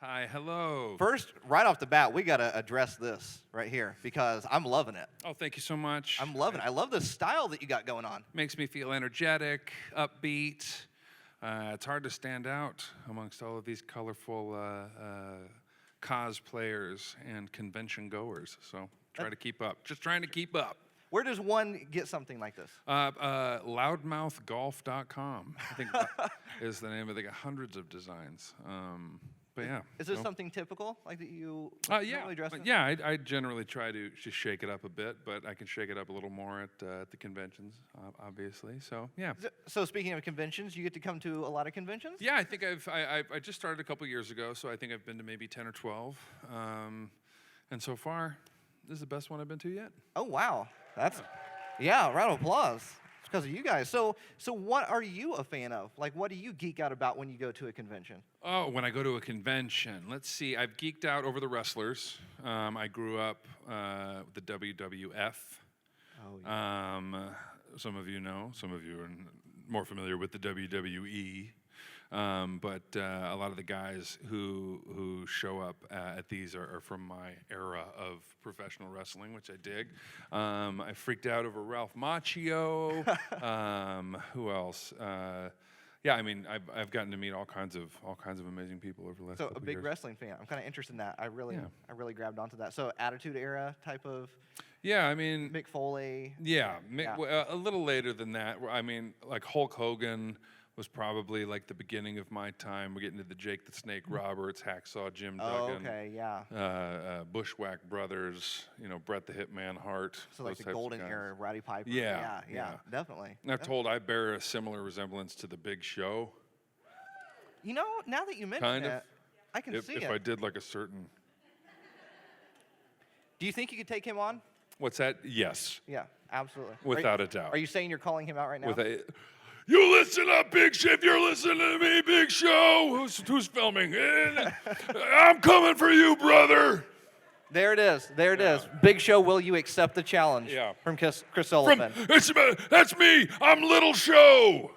Hi, hello. First, right off the bat, we got to address this right here because I'm loving it. Oh, thank you so much. I'm loving it. I love the style that you got going on. Makes me feel energetic, upbeat. It's hard to stand out amongst all of these colorful cosplayers and convention goers. So try to keep up. Just trying to keep up. Where does one get something like this? Loudmouthgolf.com, I think is the name of it. They got hundreds of designs. But yeah. Is this something typical, like that you Yeah, normally dress in? yeah. I generally try to just shake it up a bit, but I can shake it up a little more at the conventions, obviously. So yeah. So speaking of conventions, you get to come to a lot of conventions? Yeah, I think I just started a couple years ago, so I think I've been to maybe 10 or 12, and so far, this is the best one I've been to yet. Oh wow, yeah. Round of applause. It's because of you guys. So what are you a fan of? Like, what do you geek out about when you go to a convention? Oh, when I go to a convention, let's see. I've geeked out over the wrestlers. I grew up with the WWF. Oh yeah. Some of you know. Some of you are more familiar with the WWE. But a lot of the guys who show up at these are from my era of professional wrestling, which I dig. I freaked out over Ralph Macchio. Who else? Yeah, I mean, I've gotten to meet all kinds of amazing people over the last couple So a big years. wrestling fan. I'm kind of interested in that. I really grabbed onto that. So Attitude Era type of. Yeah, I mean. Mick Foley. Yeah, a little later than that. I mean, like Hulk Hogan was probably like the beginning of my time. We're getting to the Jake the Snake Roberts, Hacksaw Jim Duggan. Oh, okay, yeah. Bushwhack Brothers, Bret the Hitman Hart. So like the those types of golden guys. era, Roddy Piper. Yeah, definitely. And I'm told I bear a similar resemblance to the Big Show. You know, now that you mention Kind of. that, I can see If it. I did like a certain. Do you think you could take him on? What's that? Yes. Yeah, absolutely. Without a doubt. Are you saying you're calling him out right now? You listen up, Big Show. If you're listening to me, Big Show. Who's filming? I'm coming for you, brother. There it is. There it is. Big Show, will you accept the challenge? Yeah. From Chris Sullivan. That's me. I'm Little Show.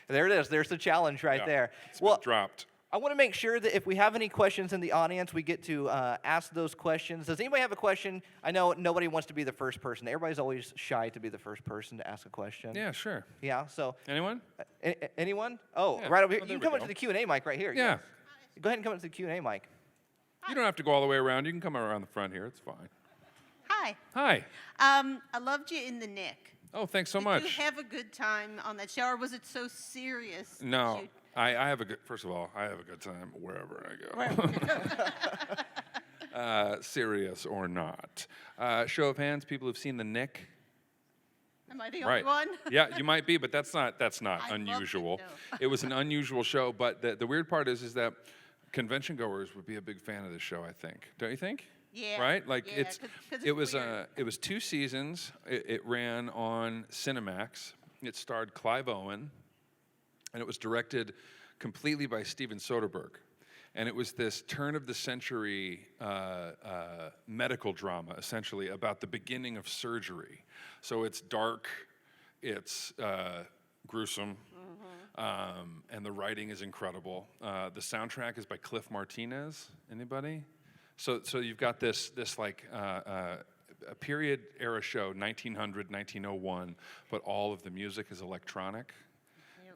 There it is. There's the challenge right there. It's been dropped. I want to make sure that if we have any questions in the audience, we get to ask those questions. Does anybody have a question? I know nobody wants to be the first person. Everybody's always shy to be the first person to ask a question. Yeah, sure. Yeah, so. Anyone? Anyone? Oh, Yeah. right over here. Oh, You there can we come go. up to the Q&A mic right here. Yeah. Yes. Go ahead and come up to the Q&A mic. You don't have to go all the way around. You can come around the front here. It's fine. Hi. Hi. I loved you in the Nick. Oh, thanks so Did much. you have a good time on that show, or was it so serious? that No, you- I have a good. First of all, I have a good time wherever I go. Serious or not. Show of hands, people who've seen the Nick. Am I the Right. only one? Yeah, you might be, but that's not I loved it, unusual. though. It was an unusual show, but the weird part is that convention goers would be a big fan of this show. I think, don't you think? Yeah. Right? Like yeah, 'cause it was weird. it was 2 seasons. It ran on Cinemax. It starred Clive Owen, and it was directed completely by Steven Soderbergh. And it was this turn of the century medical drama, essentially, about the beginning of surgery. So it's dark, it's gruesome, and the writing is incredible. The soundtrack is by Cliff Martinez. Anybody? So you've got this like a period era show, 1900, 1901, but all of the music is electronic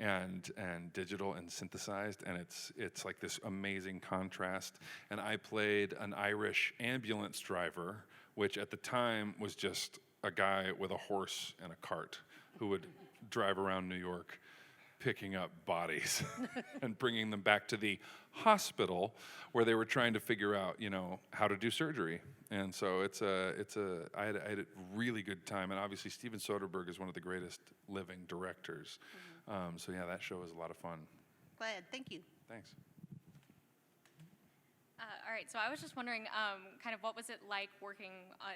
and digital and synthesized, and it's like this amazing contrast. And I played an Irish ambulance driver, which at the time was just a guy with a horse and a cart who would drive around New York picking up bodies and bringing them back to the hospital where they were trying to figure out, how to do surgery. And so I had a really good time. And obviously Steven Soderbergh is one of the greatest living directors. So yeah, that show was a lot of fun. Glad. Thank you. Thanks. All right, so I was just wondering, kind of what was it like working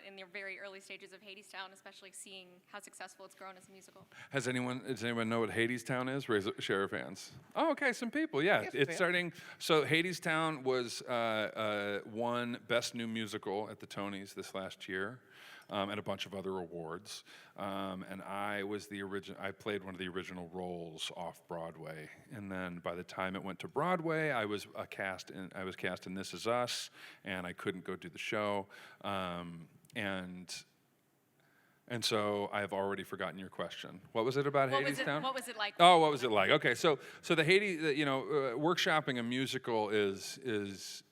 in the very early stages of Hadestown, especially seeing how successful it's grown as a musical? Does anyone know what Hadestown is? Raise a share of hands. Oh, okay, some people, yeah. Yes, It's fans. starting, so Hadestown was won Best New Musical at the Tonys this last year. and a bunch of other awards. And I played one of the original roles off Broadway. And then by the time it went to Broadway, I was cast in This Is Us, and I couldn't go do the show. And so I've already forgotten your question. What was it about Hadestown? What was it like? Oh, what was it like? Okay, so the workshopping a musical is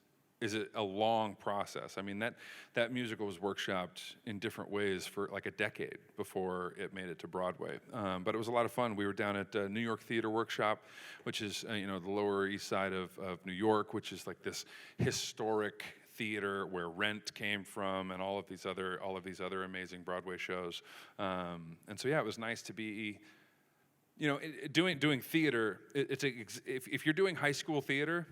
a long process. I mean, that musical was workshopped in different ways for like a decade before it made it to Broadway. But it was a lot of fun. We were down at New York Theater Workshop, which is the Lower East Side of New York, which is like this historic theater where Rent came from, and all of these other amazing Broadway shows. And so yeah, it was nice to be, doing theater. If you're doing high school theater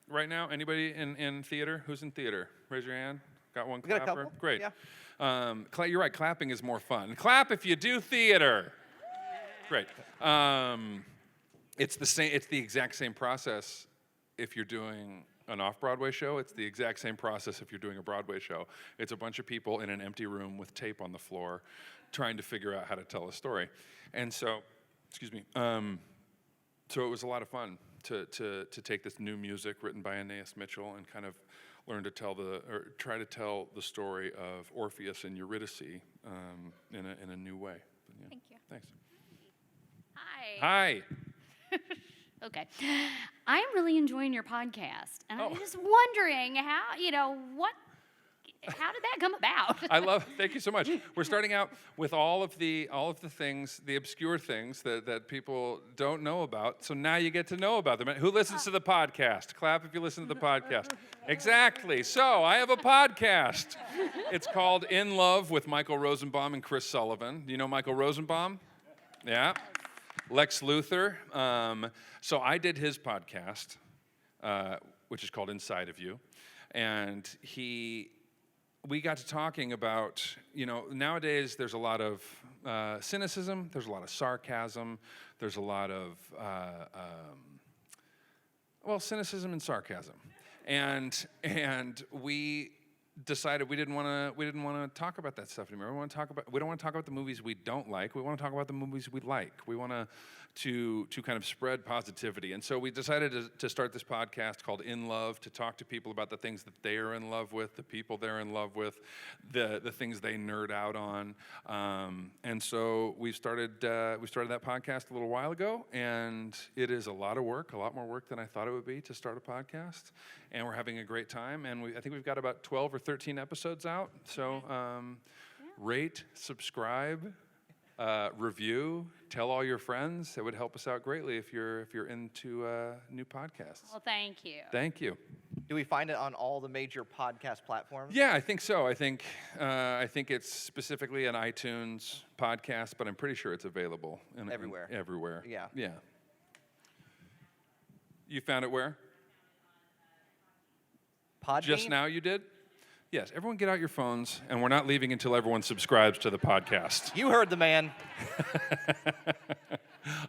right now, anybody in theater? Who's in theater? Raise your hand. Got one We got a clapper? couple. Great. Yeah. You're right. Clapping is more fun. Clap if you do theater. Great. It's the exact same process if you're doing an off-Broadway show. It's the exact same process if you're doing a Broadway show. It's a bunch of people in an empty room with tape on the floor trying to figure out how to tell a story. And so, so it was a lot of fun to take this new music written by Aeneas Mitchell and kind of learn to try to tell the story of Orpheus and Eurydice in a new way. But, yeah, Thank you. Thanks. Hi. Hi. Okay. I'm really enjoying your podcast, and I'm Oh. just wondering how did that come about? Thank you so much. We're starting out with all of the things, the obscure things that people don't know about. So now you get to know about them. Who listens to the podcast? Clap if you listen to the podcast. Exactly. So I have a podcast. It's called In Love with Michael Rosenbaum and Chris Sullivan. Do you know Michael Rosenbaum? Yeah. Lex Luthor. So I did his podcast, which is called Inside of You. And we got to talking about, nowadays there's a lot of cynicism, there's a lot of sarcasm, there's a lot of, cynicism and sarcasm. And we decided we didn't want to talk about that stuff anymore. We don't want to talk about the movies we don't like. We want to talk about the movies we like. We want to kind of spread positivity. And so we decided to start this podcast called In Love, to talk to people about the things that they are in love with, the people they're in love with, the things they nerd out on. And so we started that podcast a little while ago, and it is a lot of work, a lot more work than I thought it would be to start a podcast. And we're having a great time, and I think we've got about 12 or 13 episodes out. So rate, subscribe, review, tell all your friends. It would help us out greatly if you're into new podcasts. Well, thank you. Thank you. Do we find it on all the major podcast platforms? Yeah, I think so. I think it's specifically an iTunes podcast, but I'm pretty sure it's available Everywhere. Everywhere. Yeah. Yeah. You found it where? Podbean? Just now you did? Yes, everyone get out your phones, and we're not leaving until everyone subscribes to the podcast. You heard the man.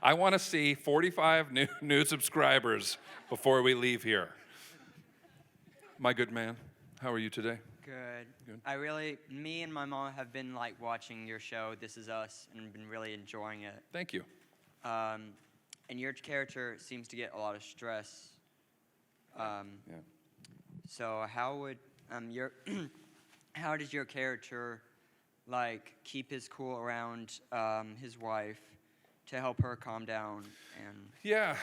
I want to see 45 new subscribers before we leave here. My good man, how are you today? Good. Good. Me and my mom have been watching your show, This Is Us, and been really enjoying it. Thank you. And your character seems to get a lot of stress. Yeah. So how would how does your character keep his cool around his wife to help her calm down? And Yeah.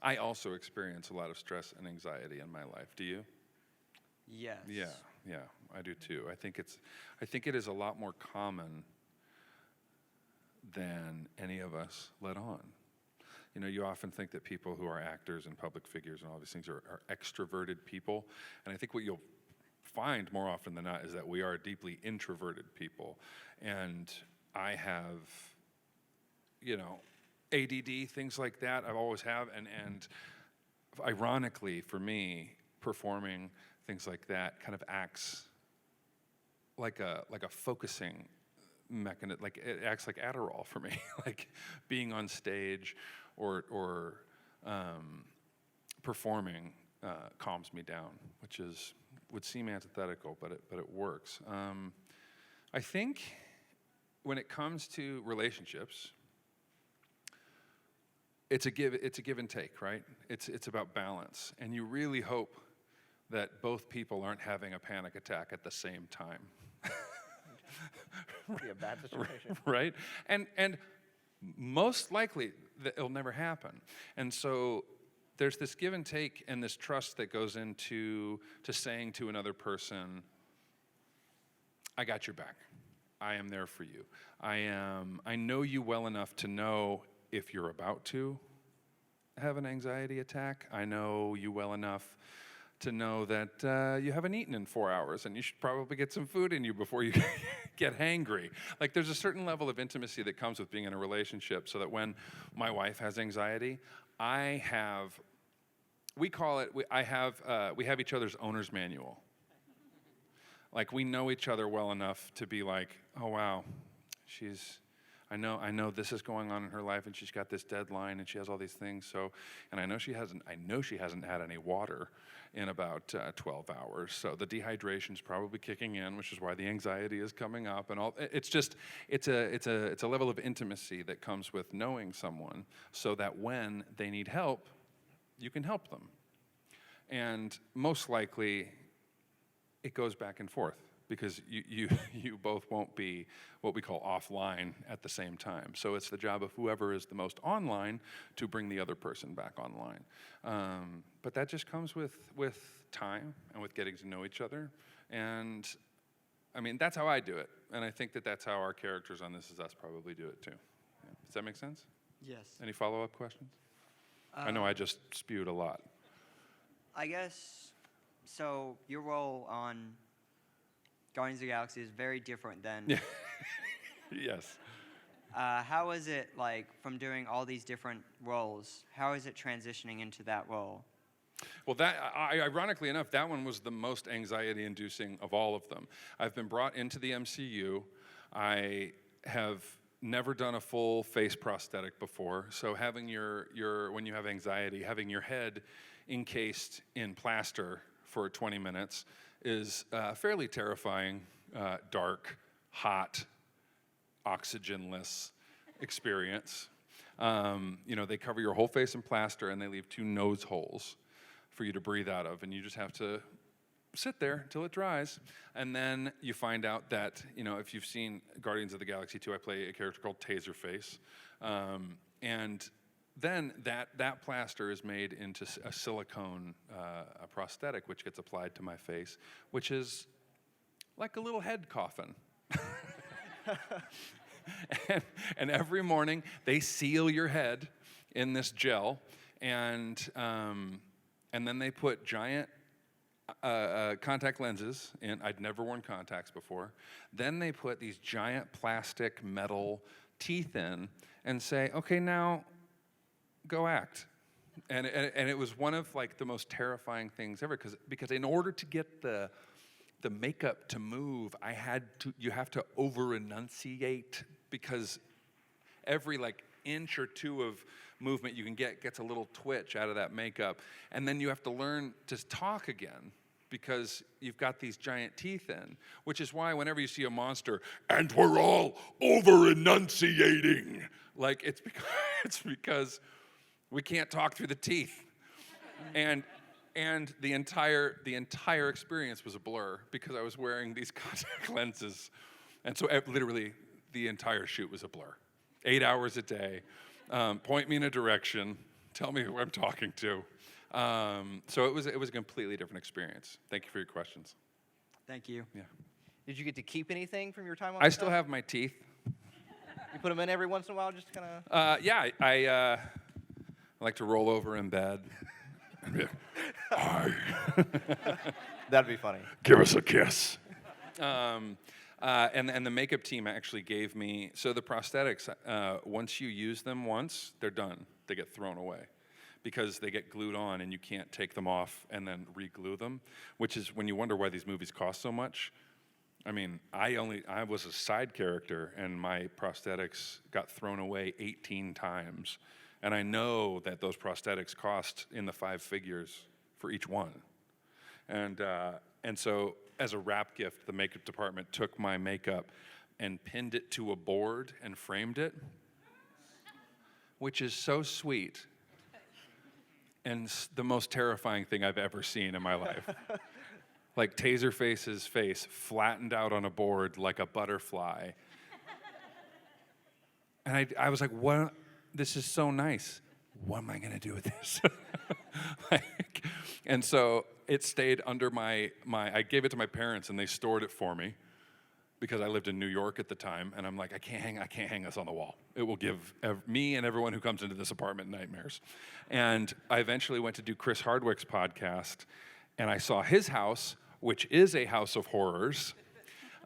I also experience a lot of stress and anxiety in my life. Do you? yes. Yeah, I do too. I think it is a lot more common than any of us let on. You often think that people who are actors and public figures and all these things are extroverted people. And I think what you'll find more often than not is that we are deeply introverted people. And I have, ADD, things like that. I've always have. And ironically for me, performing things like that kind of acts like a focusing mechanism. Like it acts like Adderall for me. Like being on stage or performing calms me down, which is would seem antithetical, but it works. I think when it comes to relationships, it's a give and take, right? It's about balance, and you really hope that both people aren't having a panic attack at the same time. Be a bad situation. Right? And most likely it'll never happen. And so there's this give and take and this trust that goes into saying to another person, I got your back. I am there for you. I know you well enough to know if you're about to have an anxiety attack. I know you well enough to know that you haven't eaten in 4 hours and you should probably get some food in you before you get hangry. Like, there's a certain level of intimacy that comes with being in a relationship, so that when my wife has anxiety, we have each other's owner's manual. Like, we know each other well enough to be like, oh wow, I know this is going on in her life, and she's got this deadline, and she has all these things. So, and I know she hasn't had any water in about 12 hours. So the dehydration's probably kicking in, which is why the anxiety is coming up, and all. It's a level of intimacy that comes with knowing someone, so that when they need help, you can help them. And most likely, it goes back and forth, because you both won't be what we call offline at the same time. So it's the job of whoever is the most online to bring the other person back online. But that just comes with time and with getting to know each other. And I mean, that's how I do it. And I think that that's how our characters on This Is Us probably do it too. Yeah. Does that make sense? Yes. Any follow-up questions? I know I just spewed a lot. I guess, so your role on Guardians of the Galaxy is very different than... Yeah. Yes. How is it, like, from doing all these different roles, how is it transitioning into that role? Well, ironically enough, that one was the most anxiety-inducing of all of them. I've been brought into the MCU. I have never done a full face prosthetic before, so having when you have anxiety, having your head encased in plaster for 20 minutes is fairly terrifying, dark, hot, oxygenless experience. They cover your whole face in plaster, and they leave 2 nose holes for you to breathe out of, and you just have to sit there until it dries. And then you find out that, if you've seen Guardians of the Galaxy 2, I play a character called Taserface, and then that plaster is made into a silicone a prosthetic, which gets applied to my face, which is like a little head coffin. and every morning they seal your head in this gel, and then they put giant contact lenses in. I'd never worn contacts before. Then they put these giant plastic metal teeth in and say, okay, now go act. And it was one of, like, the most terrifying things ever, because in order to get the makeup to move, you have to over enunciate, because every, like, inch or 2 of movement you can gets a little twitch out of that makeup. And then you have to learn to talk again, because you've got these giant teeth in, which is why whenever you see a monster, and we're all over enunciating, like, it's because we can't talk through the teeth. And the entire experience was a blur, because I was wearing these contact lenses. And so literally the entire shoot was a blur. 8 hours a day. Point me in a direction. Tell me who I'm talking to. So it was a completely different experience. Thank you for your questions. Thank you. Yeah. Did you get to keep anything from your time on I the still set? have my teeth. You put them in every once in a while, just to kind of... Yeah, I like to roll over in bed. And be like, "Hi, That'd be funny. give us a kiss." And the makeup team actually gave me, so the prosthetics, once you use them once, they're done. They get thrown away, because they get glued on and you can't take them off and then re-glue them, which is when you wonder why these movies cost so much. I mean, I was a side character, and my prosthetics got thrown away 18 times. And I know that those prosthetics cost in the 5 figures for each one. And so as a wrap gift, the makeup department took my makeup and pinned it to a board and framed it, which is so sweet and the most terrifying thing I've ever seen in my life. Like Taserface's face flattened out on a board like a butterfly. And I was like, what? This is so nice. What am I going to do with this? And so it stayed under my, I gave it to my parents and they stored it for me because I lived in New York at the time. And I'm like, I can't hang this on the wall. It will give me and everyone who comes into this apartment nightmares. And I eventually went to do Chris Hardwick's podcast and I saw his house, which is a house of horrors.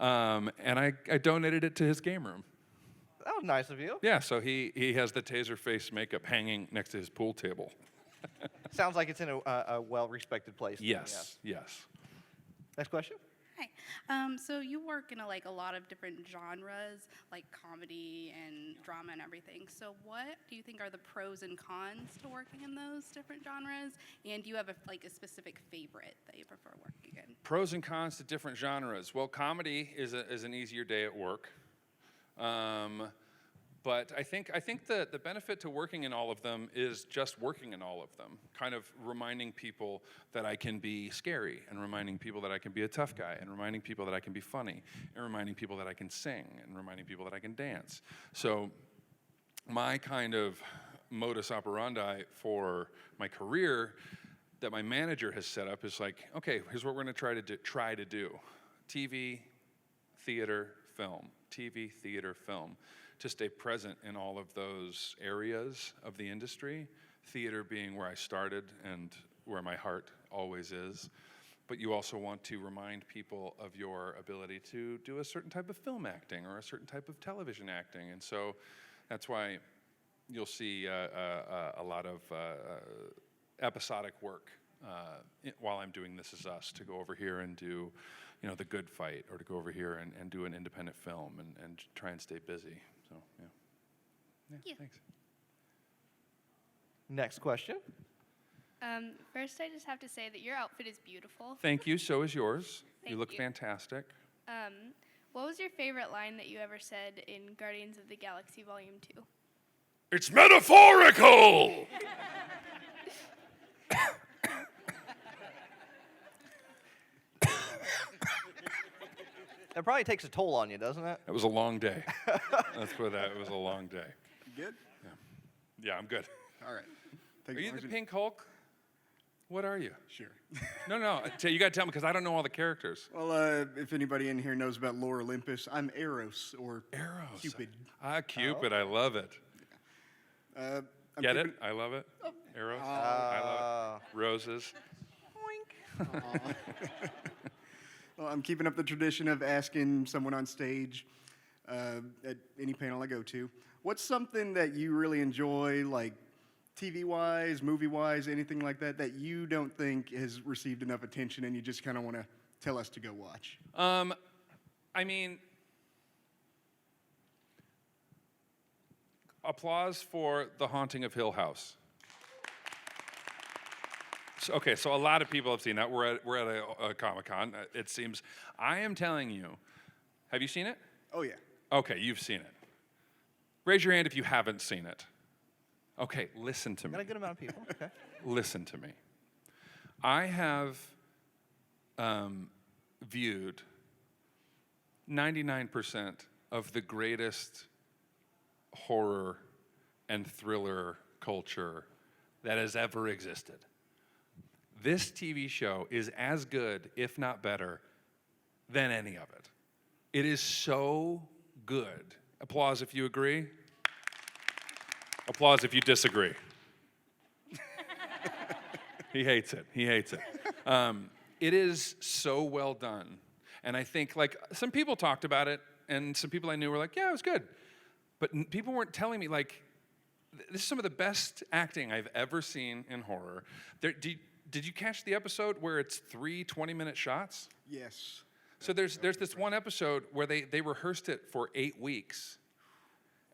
And I donated it to his game room. That was nice of you. Yeah, so he has the Taserface makeup hanging next to his pool table. Sounds like it's in a well-respected place. Yes. Next question. Hi. So you work in a lot of different genres, like comedy and drama and everything. So what do you think are the pros and cons to working in those different genres? And do you have a specific favorite that you prefer working in? Pros and cons to different genres. Well, comedy is an easier day at work. But I think the benefit to working in all of them is just working in all of them, kind of reminding people that I can be scary, and reminding people that I can be a tough guy, and reminding people that I can be funny, and reminding people that I can sing, and reminding people that I can dance. So my kind of modus operandi for my career that my manager has set up is like, okay, here's what we're going to try to do. TV, theater, film. TV, theater, film. To stay present in all of those areas of the industry, theater being where I started and where my heart always is. But you also want to remind people of your ability to do a certain type of film acting or a certain type of television acting. And so that's why you'll see a lot of episodic work while I'm doing This Is Us, to go over here and do The Good Fight, or to go over here and do an independent film and try and stay busy. So, yeah, thanks. Next question. First, I just have to say that your outfit is beautiful. Thank you, so is yours. You Thank look you. fantastic. What was your favorite line that you ever said in Guardians of the Galaxy Volume 2? It's metaphorical! It probably takes a toll on you, doesn't it? It was a long day. That's what it was, a long day. You good? Yeah, I'm good. All right. Are you the Pink Hulk? What are you? Sure. No, you got to tell me, because I don't know all the characters. Well, if anybody in here knows about Lore Olympus, I'm Eros, or Eros. Cupid. Cupid, I love it. I'm Get keeping- it? I love it. Eros. I love it. Roses. Well, I'm keeping up the tradition of asking someone on stage at any panel I go to, what's something that you really enjoy, like TV-wise, movie-wise, anything like that, that you don't think has received enough attention and you just kind of want to tell us to go watch? I mean, applause for The Haunting of Hill House. So a lot of people have seen that. We're at a Comic-Con. It seems. I am telling you. Have you seen it? Oh, yeah. Okay, you've seen it. Raise your hand if you haven't seen it. Okay, listen to me. Got a good amount of people. Okay. Listen to me. I have viewed 99% of the greatest horror and thriller culture that has ever existed. This TV show is as good, if not better, than any of it. It is so good. Applause if you agree. Applause if you disagree. He hates it. It is so well done. And I think, like, some people talked about it, and some people I knew were like, yeah, it was good. But people weren't telling me, like, this is some of the best acting I've ever seen in horror. Did you catch the episode where it's 3 20-minute shots? Yes. So there's this one episode where they rehearsed it for 8 weeks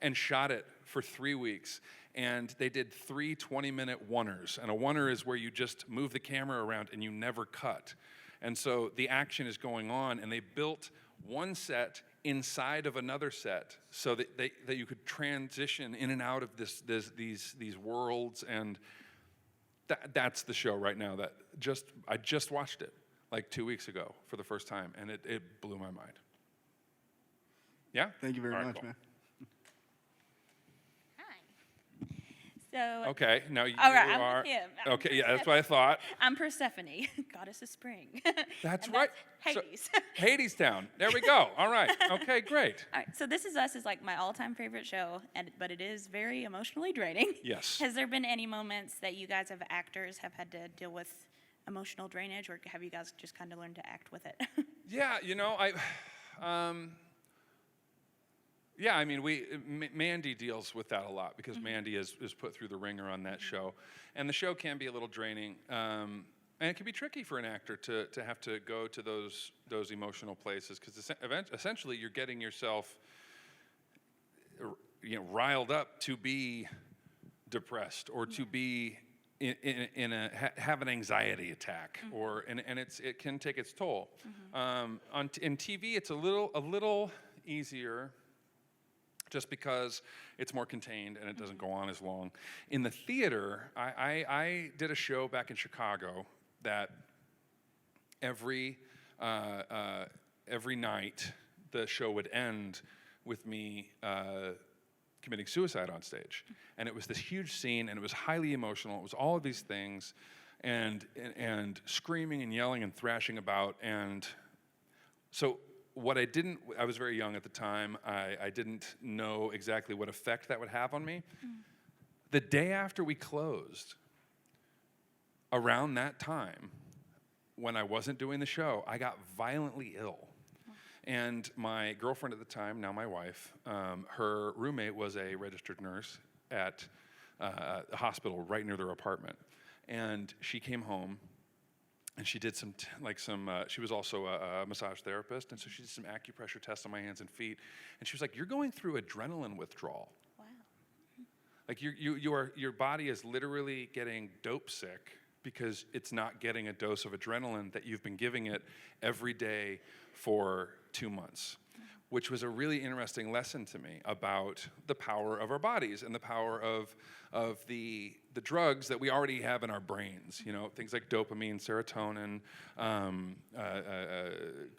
and shot it for 3 weeks. And they did 3 20-minute oneers. And a oneer is where you just move the camera around and you never cut. And so the action is going on, and they built one set inside of another set so that you could transition in and out of these worlds, and that's the show right now that I just watched it like 2 weeks ago for the first time, and it blew my mind. Yeah? Thank you very All right, much, cool. man. So, Okay, now you all right, I'm are. with him. Okay, yeah, that's what I thought. I'm Persephone, goddess of spring. That's And right. Hades. So, Hades Town. There we go. All right. Okay, great. All right, so This Is Us is like my all-time favorite show, but it is very emotionally draining. Yes. Has there been any moments that you guys, as actors, have had to deal with emotional drainage, or have you guys just kind of learned to act with it? Yeah, yeah, I mean, Mandy deals with that a lot because Mandy is put through the ringer on that show. And the show can be a little draining. And it can be tricky for an actor to have to go to those emotional places because essentially you're getting yourself riled up to be depressed or to be have an anxiety attack, and it can take its toll. In TV, it's a little easier, just because it's more contained and it doesn't go on as long. In the theater, I did a show back in Chicago that every night the show would end with me committing suicide on stage. And it was this huge scene, and it was highly emotional. It was all of these things, and screaming and yelling and thrashing about. And so I was very young at the time. I didn't know exactly what effect that would have on me. The day after we closed, around that time, when I wasn't doing the show, I got violently ill. And my girlfriend at the time, now my wife, her roommate was a registered nurse at a hospital right near their apartment. And she came home, and she did she was also a massage therapist, and so she did some acupressure tests on my hands and feet. And she was like, "You're going through adrenaline withdrawal. Wow. Like your body is literally getting dope sick because it's not getting a dose of adrenaline that you've been giving it every day for 2 months," which was a really interesting lesson to me about the power of our bodies and the power of the drugs that we already have in our brains. Things like dopamine, serotonin,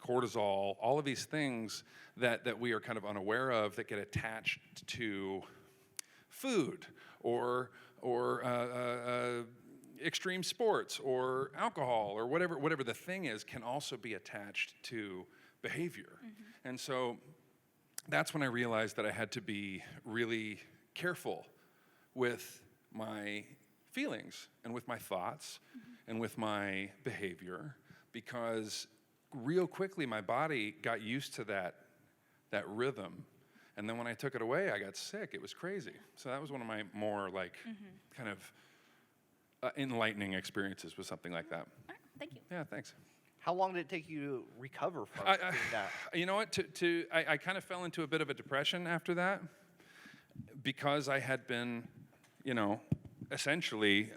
cortisol, all of these things that we are kind of unaware of that get attached to food or extreme sports or alcohol or whatever the thing is, can also be attached to behavior. And so that's when I realized that I had to be really careful with my feelings and with my thoughts and with my behavior, because real quickly my body got used to that rhythm. And then when I took it away, I got sick. It was crazy. So that was one of my more kind of enlightening experiences with something like that. All right, thank you. Yeah, thanks. How long did it take you to recover from doing that? You know what? I kind of fell into a bit of a depression after that, because I had been, essentially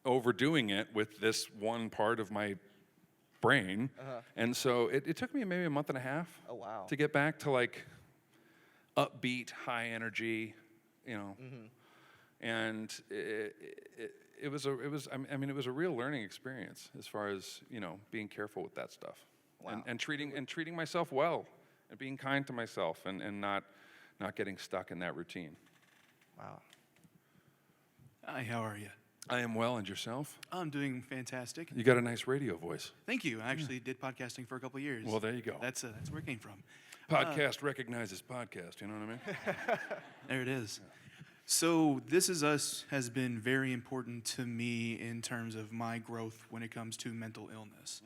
overdoing it with this one part of my brain. And so it took me maybe a month and a half to get back to upbeat, high energy, and it was a real learning experience as far as being careful with that stuff. And treating myself well and being kind to myself and not getting stuck in that routine. Wow. Hi, how are you? I am well, and yourself? I'm doing fantastic. You got a nice radio voice. Thank you. I actually did podcasting for a couple of years. Well, there you go. That's where it came from. Podcast recognizes podcast, you know what I mean? There it is. So This Is Us has been very important to me in terms of my growth when it comes to mental illness.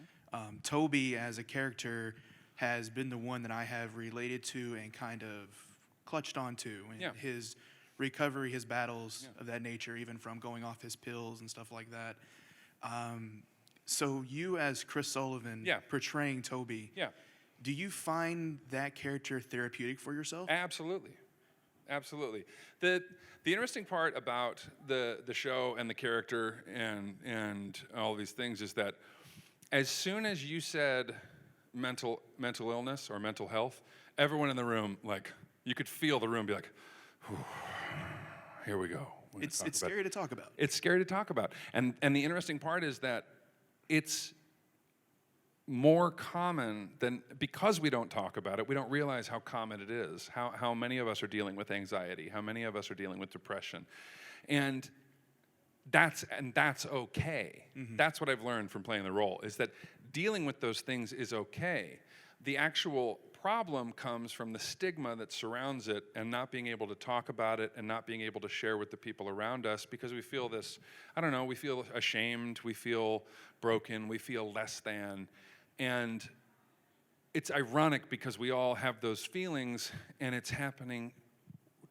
Toby as a character has been the one that I have related to and kind of clutched onto in his recovery, his battles of that nature, even from going off his pills and stuff like that. So you as Chris Sullivan portraying Toby, do you find that character therapeutic for yourself? Absolutely. Absolutely. The interesting part about the show and the character and all these things is that as soon as you said mental illness or mental health, everyone in the room, like, you could feel the room be like, here we go. It's scary to talk about. It's scary to talk about. And the interesting part is that it's more common than, because we don't talk about it, we don't realize how common it is, how many of us are dealing with anxiety, how many of us are dealing with depression. And that's okay. Mm-hmm. That's what I've learned from playing the role, is that dealing with those things is okay. The actual problem comes from the stigma that surrounds it and not being able to talk about it and not being able to share with the people around us, because we feel this, I don't know, we feel ashamed, we feel broken, we feel less than. And it's ironic because we all have those feelings, and it's happening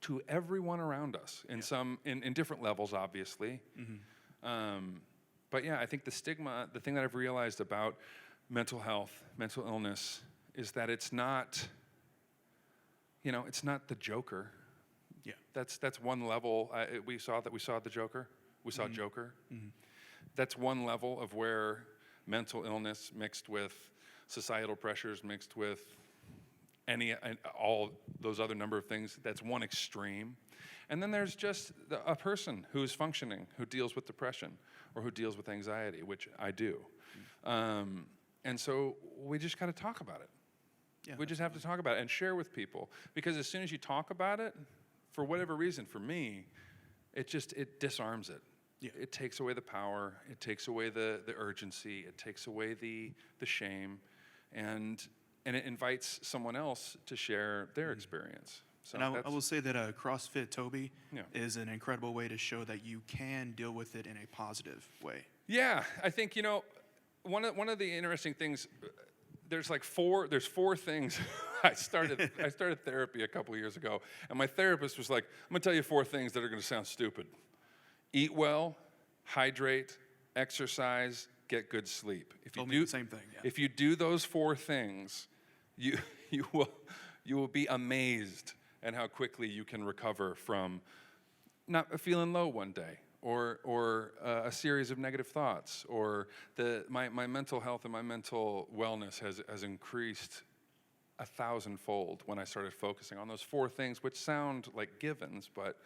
to everyone around us in different levels, obviously. Mm-hmm. But yeah, I think the stigma, the thing that I've realized about mental health, mental illness, is that it's not, it's not the Joker. Yeah. That's one level. We saw the Joker. We saw Joker. Mm-hmm. That's one level of where mental illness mixed with societal pressures, mixed with all those other number of things, that's one extreme. And then there's just a person who's functioning, who deals with depression or who deals with anxiety, which I do. And so we just got to talk about it. Yeah, we just have to talk about it and share with people, because as soon as you talk about it, for whatever reason, for me, it disarms it. Yeah. It takes away the power, it takes away the urgency, it takes away the shame, and it invites someone else to share their experience. So and I will say that CrossFit Toby Yeah. is an incredible way to show that you can deal with it in a positive way. Yeah, I think, one of the interesting things, there's four things. I started therapy a couple years ago, and my therapist was like, I'm gonna tell you 4 things that are gonna sound stupid. Eat well, hydrate, exercise, get good sleep. If you Told me do the same thing. Yeah. If you do those 4 things, you will be amazed at how quickly you can recover from not feeling low one day, or a series of negative thoughts, or my mental health and my mental wellness has increased 1,000-fold when I started focusing on those 4 things, which sound like givens, but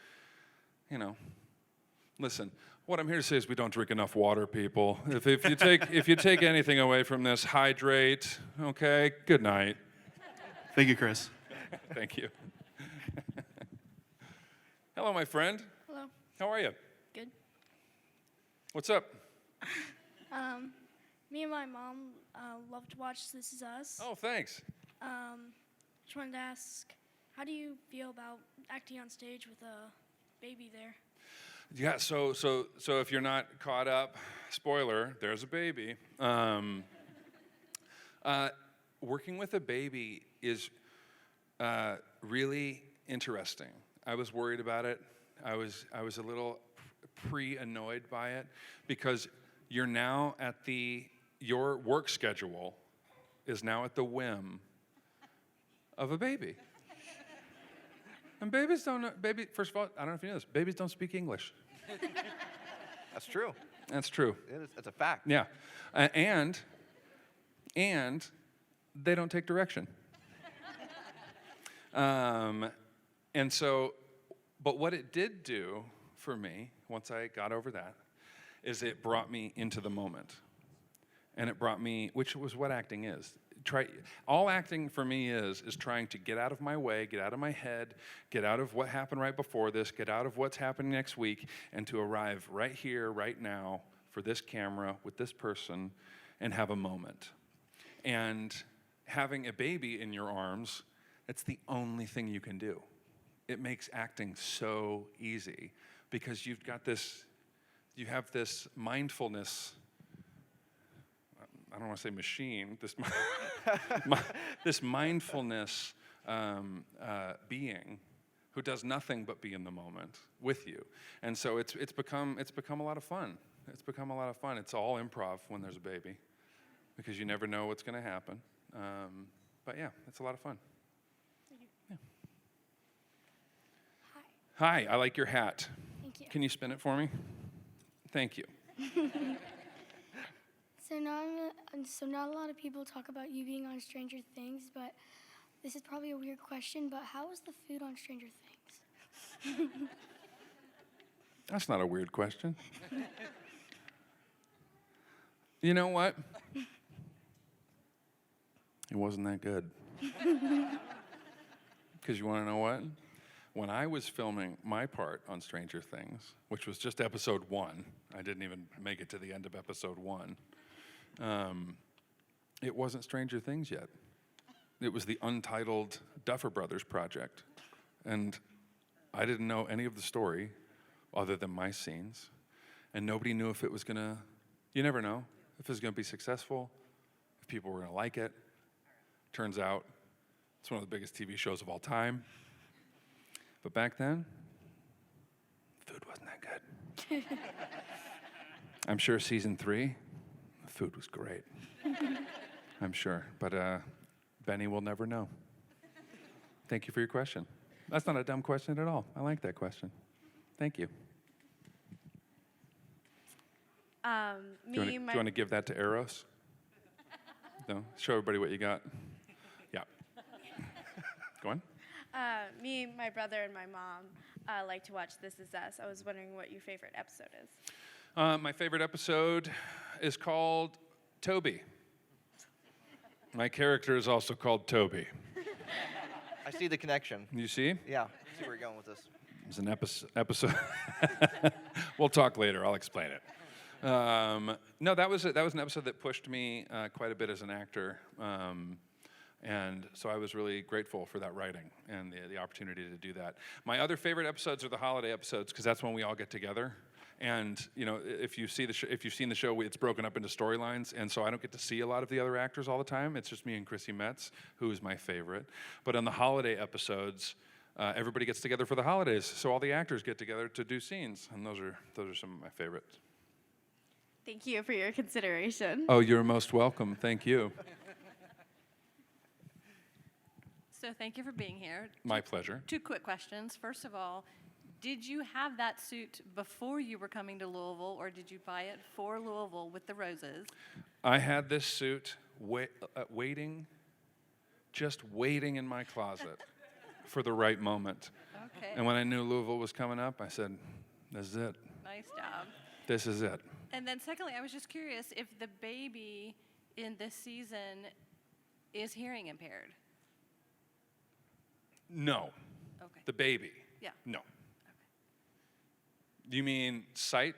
listen, what I'm here to say is we don't drink enough water, people. If you take anything away from this, hydrate, okay? Good night. Thank you, Chris. Thank you. Hello, my friend. Hello. How are you? Good. What's up? Me and my mom love to watch This Is Us. Oh, thanks. Just wanted to ask, how do you feel about acting on stage with a baby there? Yeah, so if you're not caught up, spoiler, there's a baby. Working with a baby is really interesting. I was worried about it. I was a little pre-annoyed by it, because you're now at your work schedule is now at the whim of a baby. And babies first of all, I don't know if you know this, babies don't speak English. That's true. That's true. It's a fact. Yeah. And they don't take direction. And so, but what it did do for me, once I got over that, is it brought me into the moment. And it brought me, which was what acting is. All acting for me is trying to get out of my way, get out of my head, get out of what happened right before this, get out of what's happening next week, and to arrive right here, right now, for this camera, with this person, and have a moment. And having a baby in your arms, it's the only thing you can do. It makes acting so easy, because you have this mindfulness, I don't want to say machine, this mindfulness being who does nothing but be in the moment with you. And so it's become a lot of fun. It's become a lot of fun. It's all improv when there's a baby, because you never know what's going to happen. But yeah, it's a lot of fun. Thank you. Yeah. Hi. Hi, I like your hat. Thank you. Can you spin it for me? Thank you. So not a lot of people talk about you being on Stranger Things, but this is probably a weird question, but how was the food on Stranger Things? That's not a weird question. You know what? It wasn't that good. Because you want to know what? When I was filming my part on Stranger Things, which was just episode 1, I didn't even make it to the end of episode 1, it wasn't Stranger Things yet. It was the Untitled Duffer Brothers project. And I didn't know any of the story other than my scenes. And nobody knew if it was gonna, you never know, if it was gonna be successful, if people were gonna like it. Turns out, it's one of the biggest TV shows of all time. But back then, food wasn't that good. I'm sure season 3, the food was great. I'm sure, but Benny will never know. Thank you for your question. That's not a dumb question at all. I like that question. Thank you. Do you want to give that to Eros? No? Show everybody what you got. Yeah. Go on. Me, my brother, and my mom like to watch This Is Us. I was wondering what your favorite episode is. My favorite episode is called Toby. My character is also called Toby. I see the connection. You see? Yeah, I see where you're going with this. It's an episode. We'll talk later. I'll explain it. No, that was an episode that pushed me quite a bit as an actor. And so I was really grateful for that writing and the opportunity to do that. My other favorite episodes are the holiday episodes because that's when we all get together. And you know, if you've seen the show, it's broken up into storylines, and so I don't get to see a lot of the other actors all the time. It's just me and Chrissy Metz, who is my favorite. But on the holiday episodes, everybody gets together for the holidays, so all the actors get together to do scenes, and those are some of my favorites. Thank you for your consideration. Oh, you're most welcome. Thank you. So thank you for being here. My pleasure. 2 quick questions. First of all, did you have that suit before you were coming to Louisville, or did you buy it for Louisville with the roses? I had this suit just waiting in my closet for the right moment. Okay. And when I knew Louisville was coming up, I said, this is it. Nice job. This is it. And then secondly, I was just curious if the baby in this season is hearing impaired. No. Okay. The baby. Yeah. No. You mean sight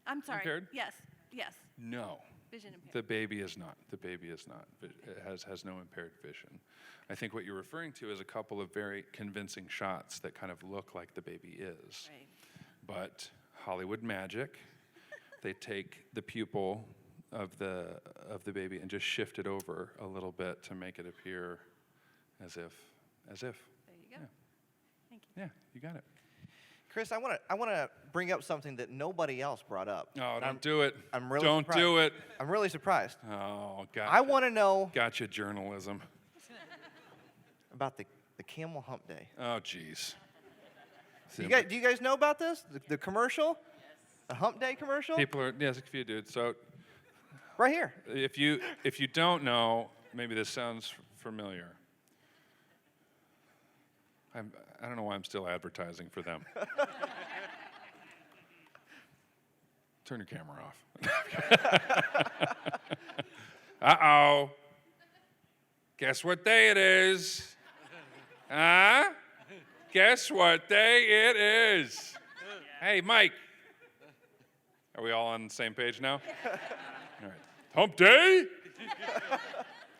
I'm sorry. impaired? Yes. Yes. No. Vision impaired. The baby is not. The baby is not. It has no impaired vision. I think what you're referring to is a couple of very convincing shots that kind of look like the baby is. Right. But Hollywood magic, they take the pupil of the baby and just shift it over a little bit to make it appear as if. There you go. Yeah. Thank you. Yeah, you got it. Chris, I want to bring up something that nobody else brought up. Oh, don't do it. I'm really don't surprised. do it. I'm really surprised. Oh, gotcha. I want to know Gotcha, journalism. about the camel hump day. Oh, jeez. Do you guys know about this? The commercial? Yes. The hump day commercial? People are, yes, a few dudes. So right here. if you don't know, maybe this sounds familiar. I don't know why I'm still advertising for them. Turn your camera off. Uh-oh. Guess what day it is? Huh? Guess what day it is? Hey, Mike. Are we all on the same page now? All right. Hump day?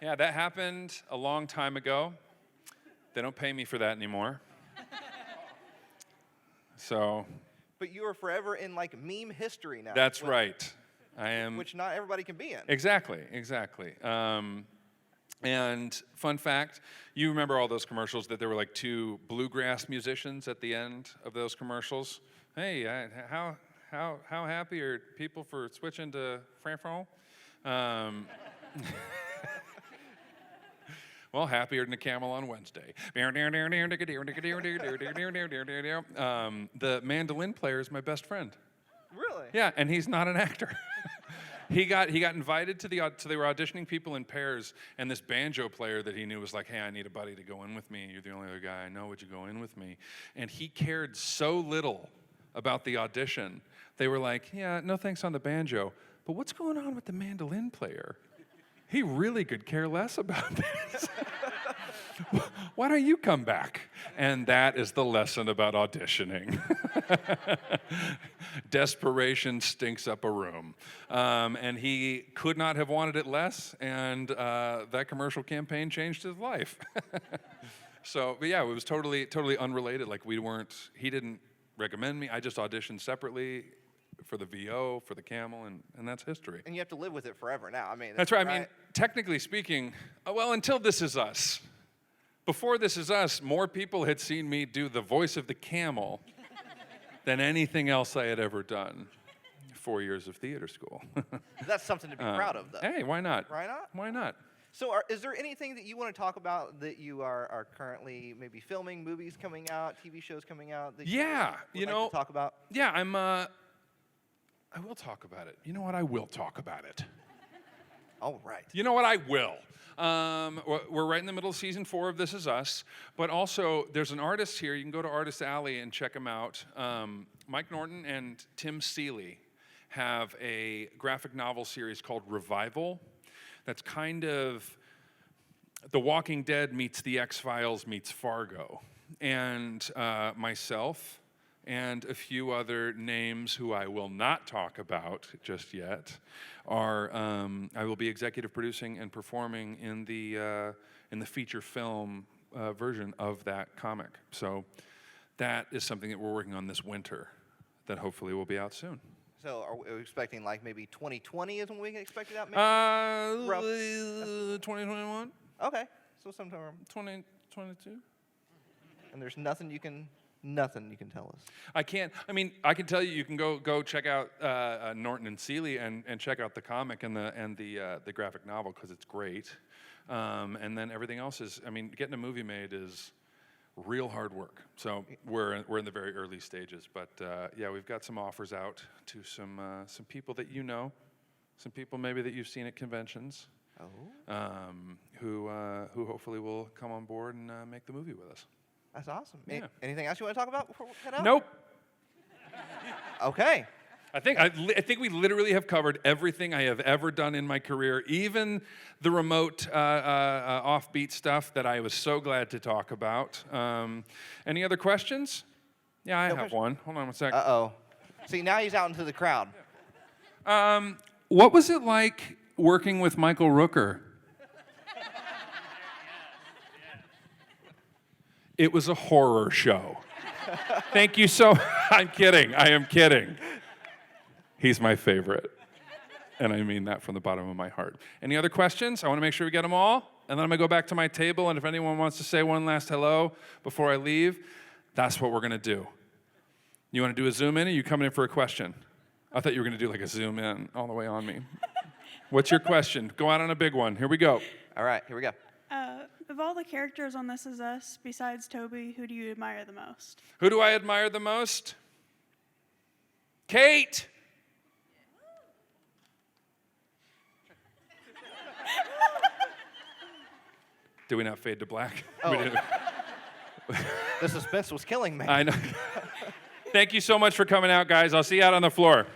Yeah, that happened a long time ago. They don't pay me for that anymore. So. But you are forever in like meme history now. That's right. I am. Which not everybody can be in. Exactly. And fun fact, you remember all those commercials that there were like 2 bluegrass musicians at the end of those commercials? Hey, how happy are people for switching to Franfron? Well, happier than a camel on Wednesday. The mandolin player is my best friend. Really? Yeah, and he's not an actor. He got invited to so they were auditioning people in pairs, and this banjo player that he knew was like, hey, I need a buddy to go in with me. You're the only other guy I know. Would you go in with me? And he cared so little about the audition. They were like, yeah, no thanks on the banjo. But what's going on with the mandolin player? He really could care less about this. Why don't you come back? And that is the lesson about auditioning. Desperation stinks up a room. And he could not have wanted it less, and that commercial campaign changed his life. So, but yeah, it was totally unrelated. Like he didn't recommend me. I just auditioned separately for the VO, for the Camel, and that's history. And you have to live with it forever now. I mean, That's right. I mean, technically speaking, well, until This Is Us. Before This Is Us, more people had seen me do the voice of the Camel than anything else I had ever done. 4 years of theater school. That's something to be proud of, though. Hey, why not? Why not? Why not? So is there anything that you want to talk about that you are currently maybe filming, movies coming out, TV shows coming out that you would like to talk about? Yeah, I will talk about it. You know what? I will talk about it. All right. You know what? I will. We're right in the middle of season 4 of This Is Us, but also there's an artist here. You can go to Artist Alley and check him out. Mike Norton and Tim Seeley have a graphic novel series called Revival. That's kind of The Walking Dead meets The X-Files meets Fargo. And myself and a few other names who I will not talk about just yet are, I will be executive producing and performing in the feature film version of that comic. So that is something that we're working on this winter that hopefully will be out soon. So are we expecting like maybe 2020 is when we can expect it out? Maybe? 2021. Okay, so sometime 2022. And there's nothing you can tell us. I can't. I mean, I can tell you. You can go check out Norton and Seeley and check out the comic and the graphic novel because it's great. And then everything else is. I mean, getting a movie made is real hard work. So we're in the very early stages. But yeah, we've got some offers out to some people that you know, some people maybe that you've seen at conventions. Who hopefully will come on board and make the movie with us. That's awesome. Yeah. Anything else you want to talk about before we head out? Nope. Okay. I think we literally have covered everything I have ever done in my career, even the remote offbeat stuff that I was so glad to talk about. Any other questions? Yeah, I have one. Hold on one second. Uh-oh. See, now he's out into the crowd. What was it like working with Michael Rooker? It was a horror show. Thank you so much. I'm kidding. I am kidding. He's my favorite. And I mean that from the bottom of my heart. Any other questions? I want to make sure we get them all. And then I'm going to go back to my table. And if anyone wants to say one last hello before I leave, that's what we're going to do. You want to do a zoom in, or you coming in for a question? I thought you were going to do like a zoom in all the way on me. What's your question? Go out on a big one. Here we go. All right, here we go. Of all the characters on This Is Us, besides Toby, who do you admire the most? Who do I admire the most? Kate! Do we not fade to black? Oh. The suspense was killing me. I know. Thank you so much for coming out, guys. I'll see you out on the floor.